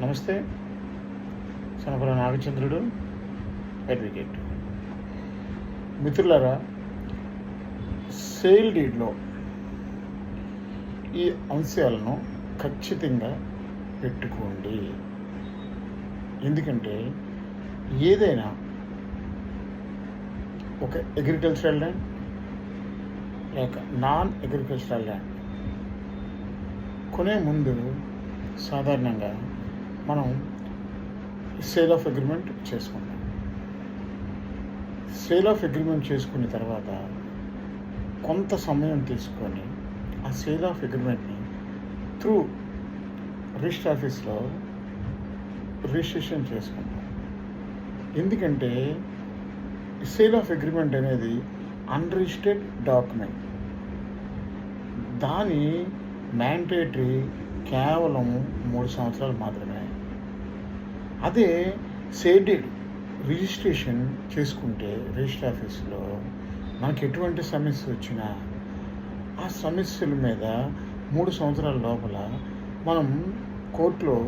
నమస్తే. సనపల నాగచంద్రుడు, అడ్వకేట్. మిత్రులారా, సేల్ డీడ్లో ఈ అంశాలను ఖచ్చితంగా పెట్టుకోండి. ఎందుకంటే ఏదైనా ఒక అగ్రికల్చరల్ ల్యాండ్ లేక నాన్ అగ్రికల్చరల్ ల్యాండ్ కొనే ముందు సాధారణంగా మనం సేల్ ఆఫ్ అగ్రిమెంట్ చేసుకుంటాం. సేల్ ఆఫ్ అగ్రిమెంట్ చేసుకున్న తర్వాత కొంత సమయం తీసుకొని ఆ సేల్ ఆఫ్ అగ్రిమెంట్ని త్రూ రిజిస్టర్ ఆఫీస్లో రిజిస్ట్రేషన్ చేసుకుంటాం. ఎందుకంటే సేల్ ఆఫ్ అగ్రిమెంట్ అనేది అన్రిజిస్టర్డ్ డాక్యుమెంట్. దాని మ్యాండేటరీ కేవలం 3 సంవత్సరాలు మాత్రమే. అదే సేల్ డీడ్ రిజిస్ట్రేషన్ చేసుకుంటే రిజిస్టర్ ఆఫీస్లో మనకి ఎటువంటి సమస్య వచ్చినా ఆ సమస్యల మీద 3 సంవత్సరాల లోపల మనం కోర్టులో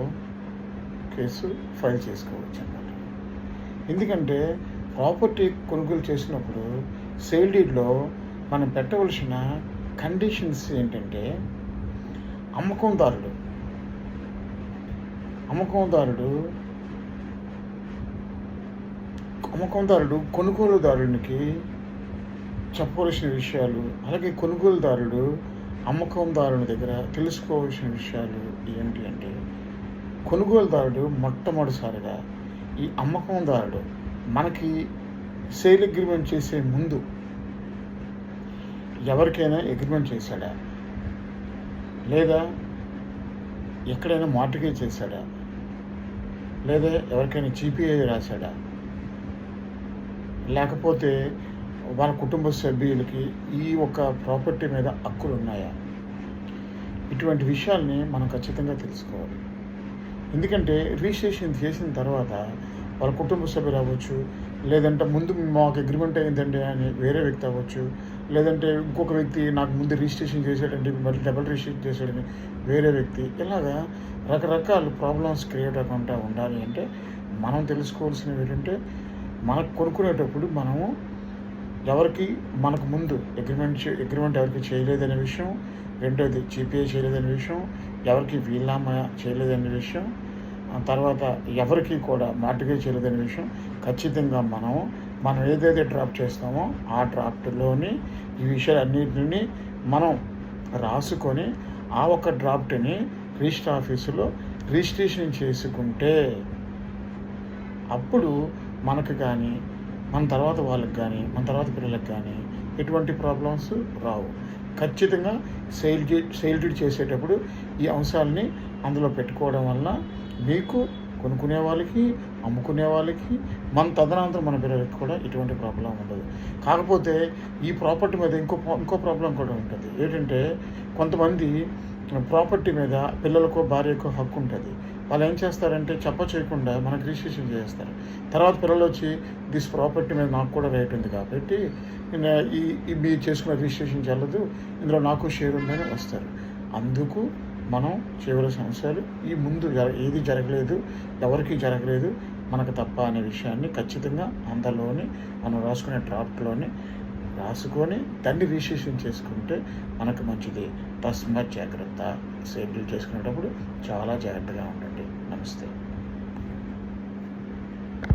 కేసు ఫైల్ చేసుకోవచ్చు అన్నమాట. ఎందుకంటే ప్రాపర్టీ కొనుగోలు చేసినప్పుడు సేల్ డీడ్లో మనం పెట్టవలసిన కండిషన్స్ ఏంటంటే అమ్మకందారుడు కొనుగోలుదారునికి చెప్పవలసిన విషయాలు, అలాగే కొనుగోలుదారుడు అమ్మకందారుని దగ్గర తెలుసుకోవాల్సిన విషయాలు ఏంటి అంటే, కొనుగోలుదారుడు మొట్టమొదటిసారిగా ఈ అమ్మకందారుడు మనకి సేల్ అగ్రిమెంట్ చేసే ముందు ఎవరికైనా అగ్రిమెంట్ చేశాడా, లేదా ఎక్కడైనా మార్టిగేజ్ చేశాడా, లేదా ఎవరికైనా జీపీఐ రాశాడా, లేకపోతే వాళ్ళ కుటుంబ సభ్యులకి ఈ ఒక ప్రాపర్టీ మీద హక్కులు ఉన్నాయా, ఇటువంటి విషయాల్ని మనం ఖచ్చితంగా తెలుసుకోవాలి. ఎందుకంటే రిజిస్ట్రేషన్ చేసిన తర్వాత వాళ్ళ కుటుంబ సభ్యులు అవ్వచ్చు, లేదంటే ముందు మాకు అగ్రిమెంట్ అయిందండి అని వేరే వ్యక్తి అవ్వచ్చు, లేదంటే ఇంకొక వ్యక్తి నాకు ముందు రిజిస్ట్రేషన్ చేసాడంటే మళ్ళీ డబుల్ రిజిస్ట్రేషన్ చేసాడని వేరే వ్యక్తి, ఇలాగా రకరకాల ప్రాబ్లమ్స్ క్రియేట్ అవ్వకుండా ఉండాలి అంటే మనం తెలుసుకోవాల్సినవి ఏంటంటే, మనకు కొనుక్కునేటప్పుడు మనము ఎవరికి మనకు ముందు అగ్రిమెంట్ ఎవరికి చేయలేదనే విషయం, రెండోది జీపీఐ చేయలేదనే విషయం, ఎవరికి వీల్నామా చేయలేదనే విషయం, తర్వాత ఎవరికి కూడా మార్టిగేజ్ చేయలేదనే విషయం ఖచ్చితంగా మనం ఏదైతే డ్రాఫ్ట్ చేస్తామో ఆ డ్రాఫ్ట్లోని ఈ విషయాలన్నింటినీ మనం రాసుకొని ఆ ఒక డ్రాఫ్ట్ని రిజిస్టర్ ఆఫీసులో రిజిస్ట్రేషన్ చేసుకుంటే అప్పుడు మనకు కానీ మన తర్వాత వాళ్ళకి కానీ మన తర్వాత పిల్లలకు కానీ ఎటువంటి ప్రాబ్లమ్స్ రావు. ఖచ్చితంగా సేల్ డీడ్ చేసేటప్పుడు ఈ అంశాలని అందులో పెట్టుకోవడం వల్ల మీకు కొనుక్కునే వాళ్ళకి, అమ్ముకునే వాళ్ళకి, మన తదనంతరం మన పిల్లలకి కూడా ఎటువంటి ప్రాబ్లం ఉండదు. కాకపోతే ఈ ప్రాపర్టీ మీద ఇంకో ప్రాబ్లం కూడా ఉంటుంది. ఏంటంటే కొంతమంది ప్రాపర్టీ మీద పిల్లలకో భార్యకో హక్కు ఉంటుంది. వాళ్ళు ఏం చేస్తారంటే చేయకుండా మనకు రిజిస్ట్రేషన్ చేస్తారు. తర్వాత పిల్లలు వచ్చి దిస్ ప్రాపర్టీ మీద నాకు కూడా రైట్ ఉంది కాబట్టి మీరు చేసుకున్న రిజిస్ట్రేషన్ చెల్లదు, ఇందులో నాకు షేర్ ఉందని వస్తారు. అందుకు మనం చేయవలసిన అంశాలు ఈ ముందు ఏది జరగలేదు, ఎవరికి జరగలేదు, మనకు తప్ప అనే విషయాన్ని ఖచ్చితంగా అందులోని మనం రాసుకునే డ్రాఫ్ట్లోని రాసుకొని దాన్ని రిజిస్ట్రేషన్ చేసుకుంటే మనకు మంచిది. తస్మాత్ జాగ్రత్త. సేల్ డీడ్ చేసుకునేటప్పుడు చాలా జాగ్రత్తగా ఉండండి. నమస్తే.